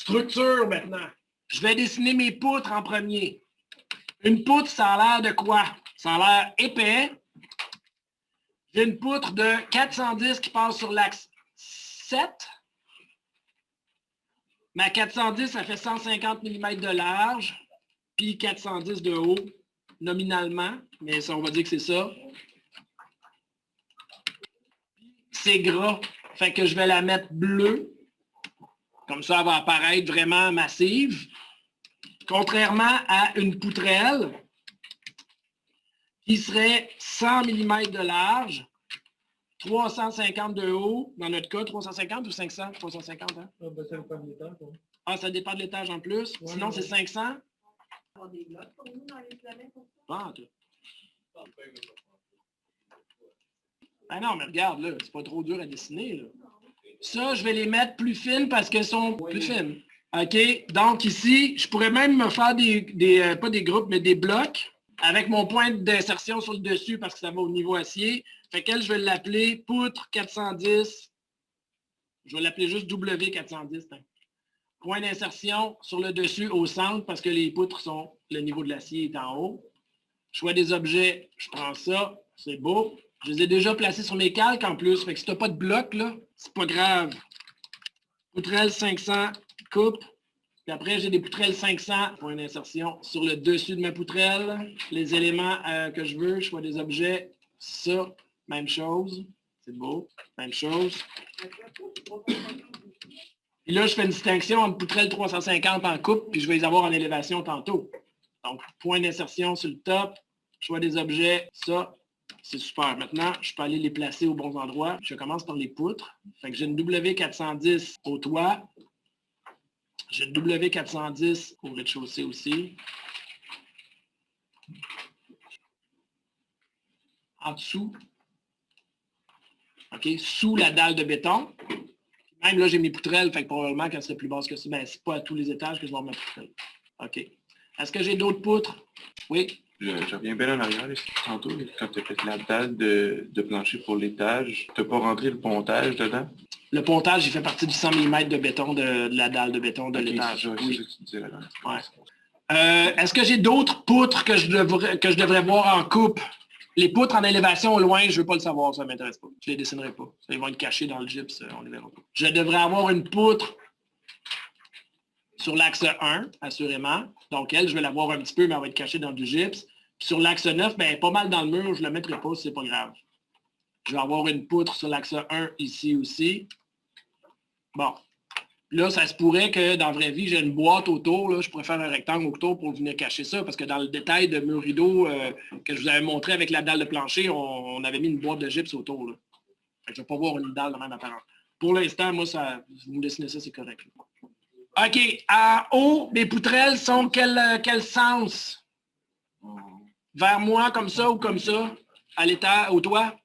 Structure maintenant. Je vais dessiner mes poutres en premier. Une poutre, ça a l'air de quoi? Ça a l'air épais. J'ai une poutre de 410 qui passe sur l'axe 7. Ma 410, ça fait 150 mm de large, puis 410 de haut, nominalement, mais ça, on va dire que c'est ça. C'est gras, fait que je vais la mettre bleue. Comme ça, elle va apparaître vraiment massive. Contrairement à une poutrelle qui serait 100 mm de large, 350 de haut, dans notre cas, 350 ou 500? 350, hein? Ah, ben, ça dépend de l'étage. Ouais. Ah, ça dépend de l'étage en plus. Ouais, sinon, ouais. c'est 500? Ah, ah non, mais regarde, là, c'est pas trop dur à dessiner, là. Ça, je vais les mettre plus fines parce qu'elles sont plus fines. OK? Donc ici, je pourrais même me faire pas des groupes, mais des blocs avec mon point d'insertion sur le dessus parce que ça va au niveau acier. Fait qu'elle, je vais l'appeler poutre 410. Je vais l'appeler juste W410. Hein. Point d'insertion sur le dessus au centre parce que les poutres sont, le niveau de l'acier est en haut. Choix des objets, je prends ça, c'est beau. Je les ai déjà placés sur mes calques en plus. Fait que si tu n'as pas de bloc, là, c'est pas grave. Poutrelle 500, coupe. Puis après, j'ai des poutrelles 500, point d'insertion sur le dessus de ma poutrelle. Les éléments que je veux, choix des objets, ça, même chose. C'est beau, même chose. Puis là, je fais une distinction entre poutrelle 350 en coupe, puis je vais les avoir en élévation tantôt. Donc, point d'insertion sur le top, choix des objets, ça, c'est super. Maintenant, je peux aller les placer aux bons endroits. Je commence par les poutres. Fait que j'ai une W410 au toit. J'ai une W410 au rez-de-chaussée aussi. En dessous. OK? Sous la dalle de béton. Même là, j'ai mes poutrelles, fait que probablement qu'elle serait plus basse que ça. Mais c'est pas à tous les étages que je vais avoir ma poutrelle. OK. Est-ce que j'ai d'autres poutres? Oui. Je reviens bien en arrière. Tantôt, quand tu as fait la dalle de plancher pour l'étage, tu n'as pas rentré le pontage dedans? Le pontage, il fait partie du 100 mm de béton de la dalle de béton de l'étage. Oui. C'est ça que tu disais là. Ouais. Est-ce que j'ai d'autres poutres que je devrais voir en coupe? Les poutres en élévation au loin, je ne veux pas le savoir, ça ne m'intéresse pas. Je ne les dessinerai pas. Ils vont être cachés dans le gyps, on les verra pas. Je devrais avoir une poutre sur l'axe 1, assurément. Donc, elle, je vais l'avoir un petit peu, mais elle va être cachée dans du gyps. Puis sur l'axe 9, ben, pas mal dans le mur, je ne la mettrai pas, c'est pas grave. Je vais avoir une poutre sur l'axe 1 ici aussi. Bon. Là, ça se pourrait que dans la vraie vie, j'ai une boîte autour. Là, je pourrais faire un rectangle autour pour venir cacher ça, parce que dans le détail de mur rideau que je vous avais montré avec la dalle de plancher, on avait mis une boîte de gyps autour. Là. Fait que je ne vais pas voir une dalle de même apparente. Pour l'instant, moi, ça, vous me dessinez ça, c'est correct. Là. OK. En haut, mes poutrelles sont quel sens? Vers moi, comme ça ou comme ça? À l'état, au toit?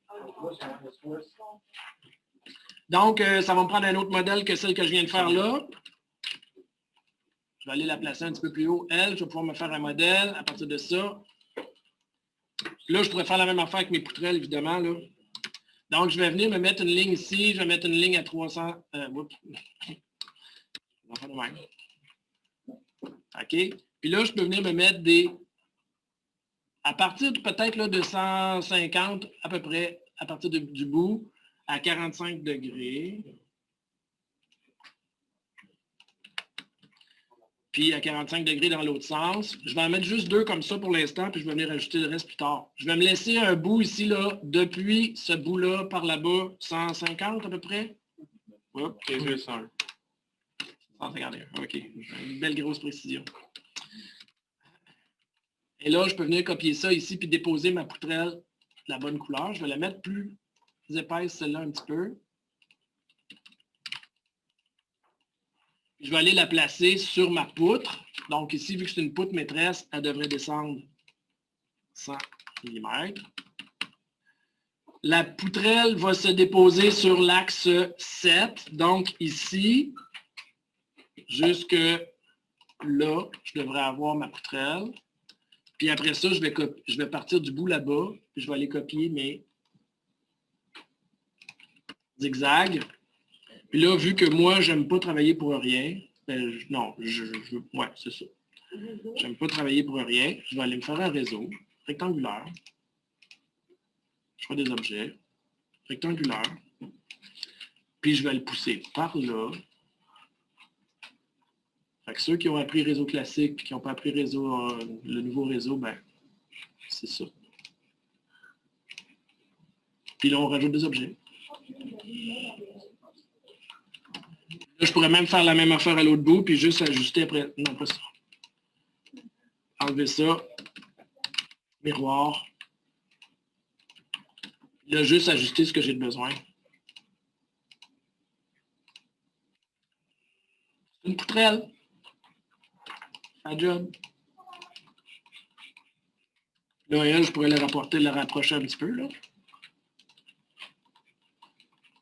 Donc, ça va me prendre un autre modèle que celle que je viens de faire là. Je vais aller la placer un petit peu plus haut. Elle, je vais pouvoir me faire un modèle à partir de ça. Là, je pourrais faire la même affaire avec mes poutrelles, évidemment. Là. Donc, je vais venir me mettre une ligne ici. Je vais mettre une ligne à 300. OK. Puis là, je peux venir me mettre des... À partir peut-être de 150, à peu près, à partir du bout, à 45 degrés. Puis à 45 degrés dans l'autre sens. Je vais en mettre juste deux comme ça pour l'instant, puis je vais venir ajouter le reste plus tard. Je vais me laisser un bout ici, là, depuis ce bout-là par là-bas, 150 à peu près. Hop, 101. 151, OK. Une belle grosse précision. Et là, je peux venir copier ça ici, puis déposer ma poutrelle de la bonne couleur. Je vais la mettre plus épaisse, celle-là, un petit peu. Je vais aller la placer sur ma poutre. Donc ici, vu que c'est une poutre maîtresse, elle devrait descendre 100 mm. La poutrelle va se déposer sur l'axe 7. Donc ici, jusque là, je devrais avoir ma poutrelle. Puis après ça, je vais partir du bout là-bas, puis je vais aller copier mes zigzags. Puis là, vu que moi, j'aime pas travailler pour rien, Non, ouais, c'est ça. J'aime pas travailler pour rien. Je vais aller me faire un réseau rectangulaire. Je fais des objets rectangulaires. Puis je vais le pousser par là. Fait que ceux qui ont appris réseau classique, qui n'ont pas appris réseau, le nouveau réseau, ben, c'est ça. Puis là, on rajoute des objets. Là, je pourrais même faire la même affaire à l'autre bout, puis juste ajuster après. Non, pas ça. Enlever ça. Miroir. Là, juste ajuster ce que j'ai besoin. C'est une poutrelle. Un job. Là, elle, je pourrais la rapprocher un petit peu, là.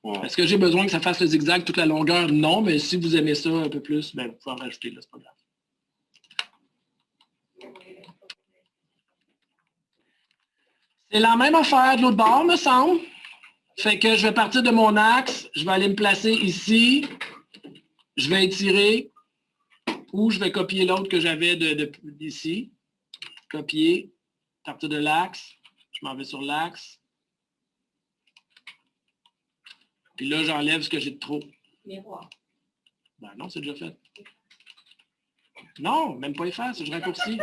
Ouais. Est-ce que j'ai besoin que ça fasse le zigzag toute la longueur? Non, mais si vous aimez ça un peu plus, ben, vous pouvez en rajouter, là, c'est pas grave. C'est la même affaire de l'autre bord, me semble. Fait que je vais partir de mon axe, je vais aller me placer ici, je vais étirer, ou je vais copier l'autre que j'avais d'ici. Copier, partir de l'axe, je m'en vais sur l'axe. Puis là, j'enlève ce que j'ai de trop. Miroir. Ben non, c'est déjà fait. Non, même pas efface, je raccourcis.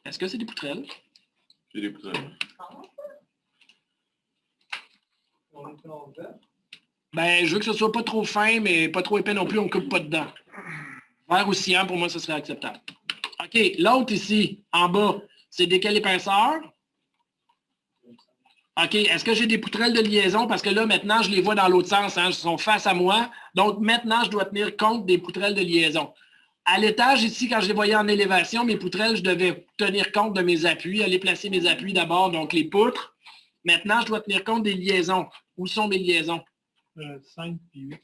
Est-ce que c'est des poutrelles? J'ai des poutrelles. Ben, je veux que ce soit pas trop fin, mais pas trop épais non plus, on ne coupe pas dedans. Vert ou cyan, pour moi, ce serait acceptable. OK, l'autre ici, en bas, c'est des épaisseur. OK, est-ce que j'ai des poutrelles de liaison? Parce que là, maintenant, je les vois dans l'autre sens, hein, ils sont face à moi. Donc, maintenant, je dois tenir compte des poutrelles de liaison. À l'étage, ici, quand je les voyais en élévation, mes poutrelles, je devais tenir compte de mes appuis, aller placer mes appuis d'abord, donc les poutres. Maintenant, je dois tenir compte des liaisons. Où sont mes liaisons? 5 puis 8.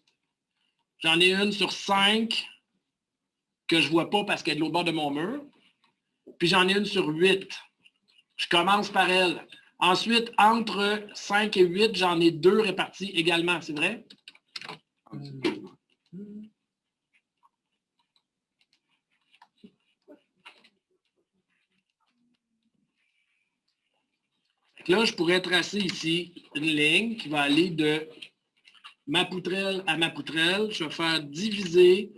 J'en ai une sur 5 que je ne vois pas parce qu'elle est de l'autre bord de mon mur. Puis j'en ai une sur 8. Je commence par elle. Ensuite, entre 5 et 8, j'en ai 2 répartis également, c'est vrai? Là, je pourrais tracer ici une ligne qui va aller de ma poutrelle à ma poutrelle. Je vais faire diviser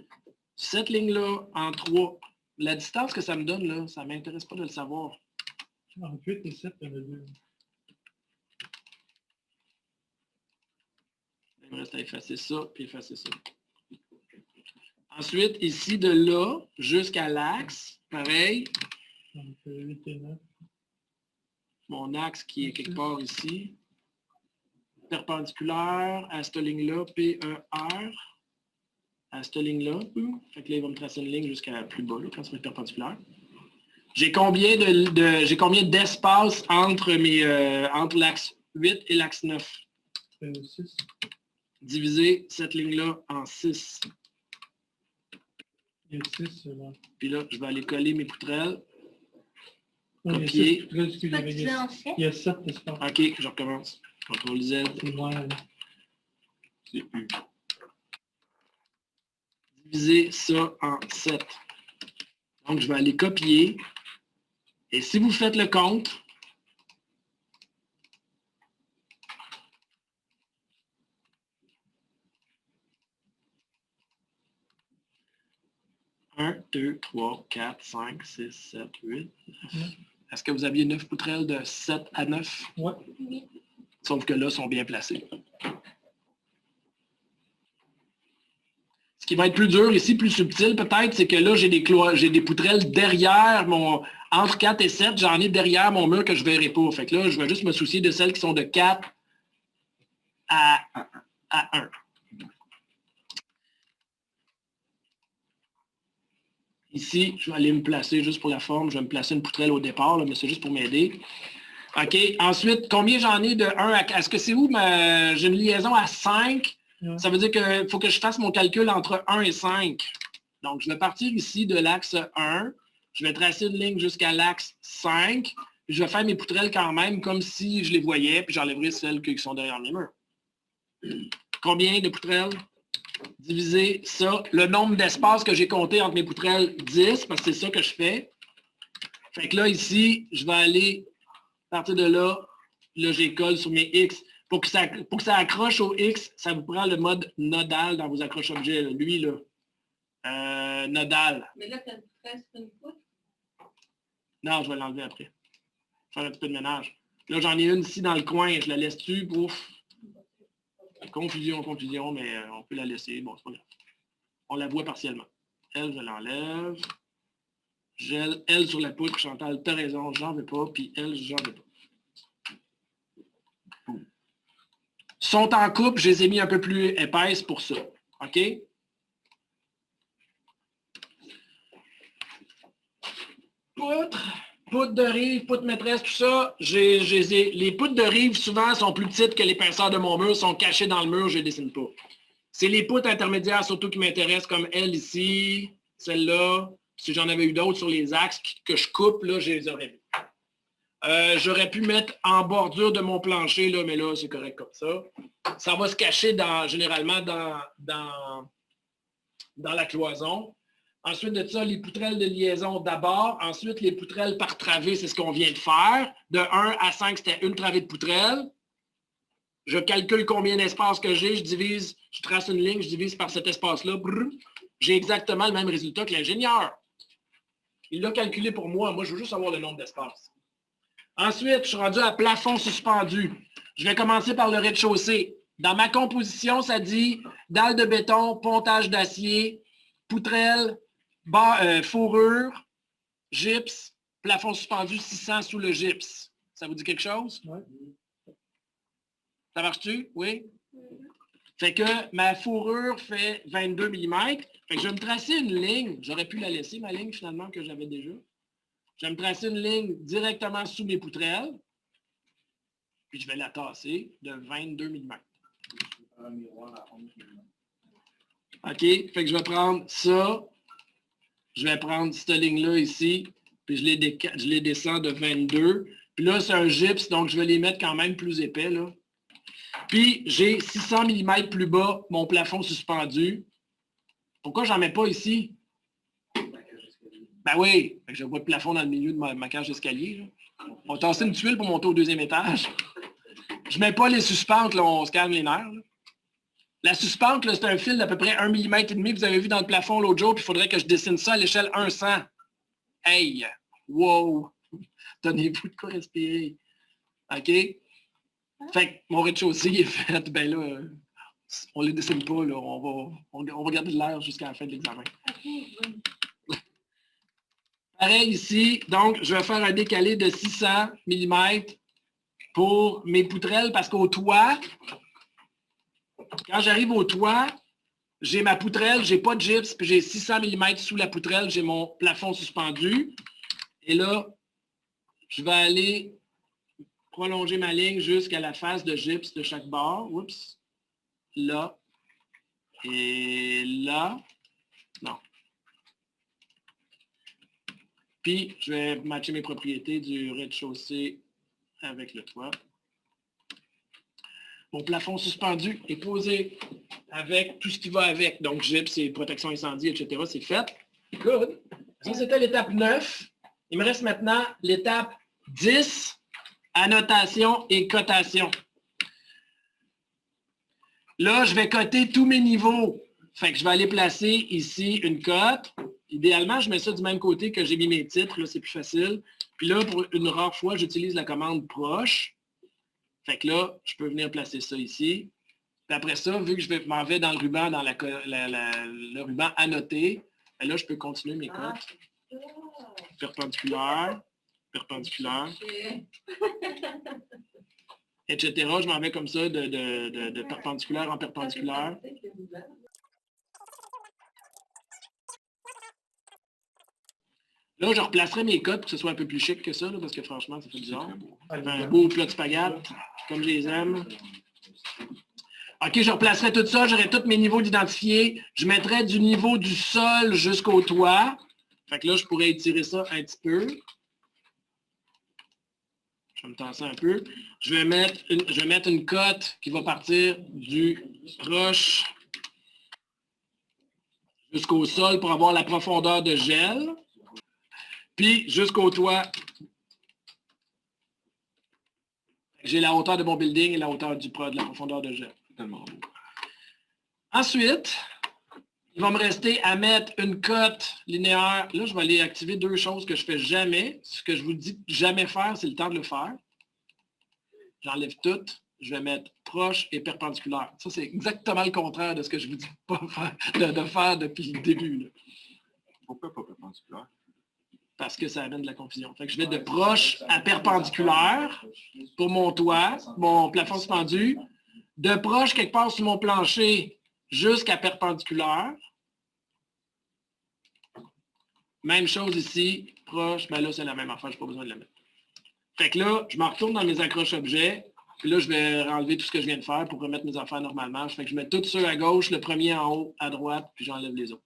cette ligne-là en 3. La distance que ça me donne, là, ça ne m'intéresse pas de le savoir. Entre 8 et 7, il y en a 2. Il me reste à effacer ça, puis effacer ça. Ensuite, ici, de là jusqu'à l'axe, pareil. Donc 8 et 9. Mon axe qui est quelque part ici. Perpendiculaire à cette ligne-là, PER. À cette ligne-là. Fait que là, il va me tracer une ligne jusqu'à plus bas, là, quand ça va être perpendiculaire. J'ai combien d'espace entre entre l'axe 8 et l'axe 9? 6. Diviser cette ligne-là en 6. Il y a 6 là. Puis là, je vais aller coller mes poutrelles. Non, Copier. il y a 6. Là, excusez, il y a 7 espaces. OK, je recommence. CTRL Z. C'est moins. C'est U. Diviser ça en 7. Donc, je vais aller copier. Et si vous faites le compte, un, 2, 3, 4, 5, 6, 7, 8, 9. Est-ce que vous aviez 9 poutrelles de 7 à 9? Ouais. Sauf que là, sont bien placées. Ce qui va être plus dur ici, plus subtil peut-être, c'est que là, j'ai des poutrelles derrière entre 4 et 7, j'en ai derrière mon mur que je ne verrai pas. Fait que là, je vais juste me soucier de celles qui sont de 4 à 1. Ici, je vais aller me placer juste pour la forme. Je vais me placer une poutrelle au départ, là, mais c'est juste pour m'aider. OK. Ensuite, combien j'en ai de 1 à 4? Est-ce que c'est où? J'ai une liaison à 5. Ouais. Ça veut dire qu'il faut que je fasse mon calcul entre 1 et 5. Donc, je vais partir ici de l'axe 1. Je vais tracer une ligne jusqu'à l'axe 5. Puis je vais faire mes poutrelles quand même comme si je les voyais, puis j'enlèverai celles qui sont derrière les murs. Combien de poutrelles? Diviser ça. Le nombre d'espaces que j'ai compté entre mes poutrelles, 10, parce que c'est ça que je fais. Fait que là, ici, je vais aller, à partir de là, j'écolle sur mes X. Pour que ça accroche au X, ça vous prend le mode nodal dans vos accroches-objets. Lui, là. Nodal. Mais là, tu as presque une poutre. Non, je vais l'enlever après. Faire un petit peu de ménage. Là, j'en ai une ici dans le coin. Je la laisse-tu? Ouf. Confusion, mais on peut la laisser. Bon, c'est pas grave. On la voit partiellement. Elle, je l'enlève. Gel, elle sur la poutre. Chantal, t'as raison, j'en veux pas. Puis elle, j'en veux pas. Sont en coupe, je les ai mis un peu plus épaisses pour ça. OK? Poutre de rive, poutre maîtresse, tout ça, les poutres de rive, souvent, sont plus petites que l'épaisseur de mon mur, sont cachées dans le mur, je ne les dessine pas. C'est les poutres intermédiaires, surtout, qui m'intéressent, comme elle ici, celle-là. Si j'en avais eu d'autres sur les axes que je coupe, là, je les aurais mis. J'aurais pu mettre en bordure de mon plancher, là, mais là, c'est correct comme ça. Ça va se cacher généralement dans la cloison. Ensuite de ça, les poutrelles de liaison d'abord. Ensuite, les poutrelles par travée, c'est ce qu'on vient de faire. De 1 à 5, c'était une travée de poutrelle. Je calcule combien d'espace que j'ai, je trace une ligne, je divise par cet espace-là. J'ai exactement le même résultat que l'ingénieur. Il l'a calculé pour moi. Moi, je veux juste savoir le nombre d'espaces. Ensuite, je suis rendu à plafond suspendu. Je vais commencer par le rez-de-chaussée. Dans ma composition, ça dit dalle de béton, pontage d'acier, poutrelle, fourrure, gypse, plafond suspendu 600 sous le gypse. Ça vous dit quelque chose? Oui. Ça marche-tu? Oui? Fait que ma fourrure fait 22 mm. Fait que je vais me tracer une ligne. J'aurais pu la laisser, ma ligne, finalement, que j'avais déjà. Je vais me tracer une ligne directement sous mes poutrelles. Puis je vais la tasser de 22 mm. OK? Fait que je vais prendre ça. Je vais prendre cette ligne-là ici. Puis je les descends de 22. Puis là, c'est un gypse, donc je vais les mettre quand même plus épais, là. Puis j'ai 600 mm plus bas mon plafond suspendu. Pourquoi j'en mets pas ici? Ben oui, je vois le plafond dans le milieu de ma cage d'escalier. On va tasser une tuile pour monter au 2e étage. Je ne mets pas les suspentes, là, on se calme les nerfs. Là. La suspente, c'est un fil d'à peu près 1,5 mm. Vous avez vu dans le plafond l'autre jour, puis il faudrait que je dessine ça à l'échelle 100. Hey! Wow! Donnez-vous de quoi respirer. OK? Fait que mon rez-de-chaussée est fait. Ben là, on ne les dessine pas. Là. On va garder de l'air jusqu'à la fin de l'examen. Pareil ici. Donc, je vais faire un décalé de 600 mm pour mes poutrelles parce qu'au toit, quand j'arrive au toit, j'ai ma poutrelle, j'ai pas de gypse, puis j'ai 600 mm sous la poutrelle, j'ai mon plafond suspendu. Et là, je vais aller prolonger ma ligne jusqu'à la face de gypse de chaque bord. Oups. Là. Et là. Non. Puis, je vais matcher mes propriétés du rez-de-chaussée avec le toit. Mon plafond suspendu est posé avec tout ce qui va avec. Donc, gypse et protection incendie, etc. C'est fait. Good. Ça, c'était l'étape 9. Il me reste maintenant l'étape 10, annotation et cotation. Là, je vais coter tous mes niveaux. Fait que je vais aller placer ici une cote. Idéalement, je mets ça du même côté que j'ai mis mes titres. Là, c'est plus facile. Puis là, pour une rare fois, j'utilise la commande proche. Fait que là, je peux venir placer ça ici. Puis après ça, vu que je m'en vais dans le ruban, dans le ruban annoté, ben là, je peux continuer mes cotes. Perpendiculaire, perpendiculaire, etc. Je m'en vais comme ça de perpendiculaire en perpendiculaire. Là, je replacerai mes cotes pour que ce soit un peu plus chic que ça, là, parce que franchement, ça fait bizarre. Ça fait un beau plat de spaghettes, comme je les aime. OK, je replacerai tout ça, j'aurai tous mes niveaux d'identifiés. Je mettrai du niveau du sol jusqu'au toit. Fait que là, je pourrais étirer ça un petit peu. Je vais me tasser un peu. Je vais mettre une cote qui va partir du proche jusqu'au sol pour avoir la profondeur de gel. Puis jusqu'au toit, j'ai la hauteur de mon building et la hauteur de la profondeur de gel. Tellement beau. Ensuite, il va me rester à mettre une cote linéaire. Là, je vais aller activer deux choses que je ne fais jamais. Ce que je vous dis jamais faire, c'est le temps de le faire. J'enlève tout. Je vais mettre proche et perpendiculaire. Ça, c'est exactement le contraire de ce que je vous dis pas de faire depuis le début. Là. Pourquoi pas perpendiculaire? Parce que ça amène de la confusion. Fait que je vais de proche à perpendiculaire pour mon toit, mon plafond suspendu. De proche, quelque part sur mon plancher, jusqu'à perpendiculaire. Même chose ici, proche, ben là, c'est la même affaire, je n'ai pas besoin de la mettre. Fait que là, je me retourne dans mes accroches objets, puis là, je vais enlever tout ce que je viens de faire pour remettre mes affaires normalement. Fait que je mets tout ceux à gauche, le premier en haut, à droite, puis j'enlève les autres.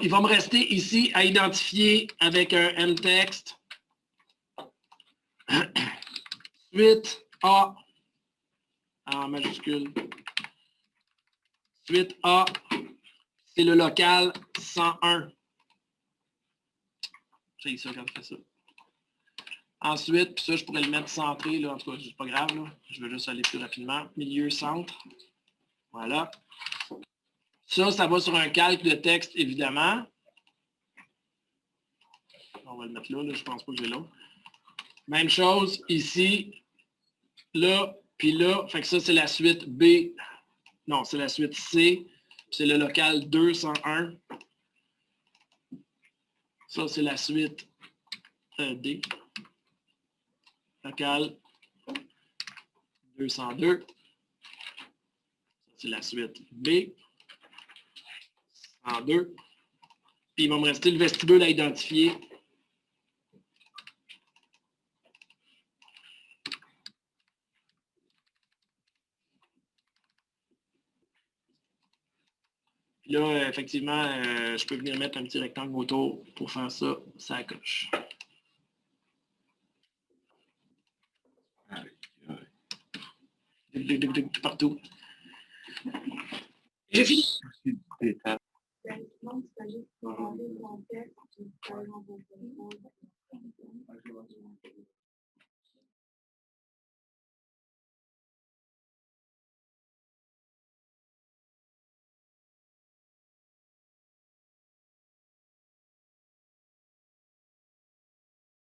Il va me rester ici à identifier avec un M-texte. Suite A en majuscule. Suite A, c'est le local 101. J'ai ça quand je fais ça. Ensuite, puis ça, je pourrais le mettre centré, là, en tout cas, c'est pas grave, là. Je vais juste aller plus rapidement. Milieu, centre. Voilà. Ça va sur un calque de texte, évidemment. On va le mettre là, je pense pas que j'ai l'autre. Même chose ici, là, puis là. Fait que ça, c'est la suite B. Non, c'est la suite C. C'est le local 201. Ça, c'est la suite D. Local 202. C'est la suite B. 102. Puis il va me rester le vestibule à identifier. Puis là, effectivement, je peux venir mettre un petit rectangle autour pour faire ça, ça coche. Partout. J'ai fini.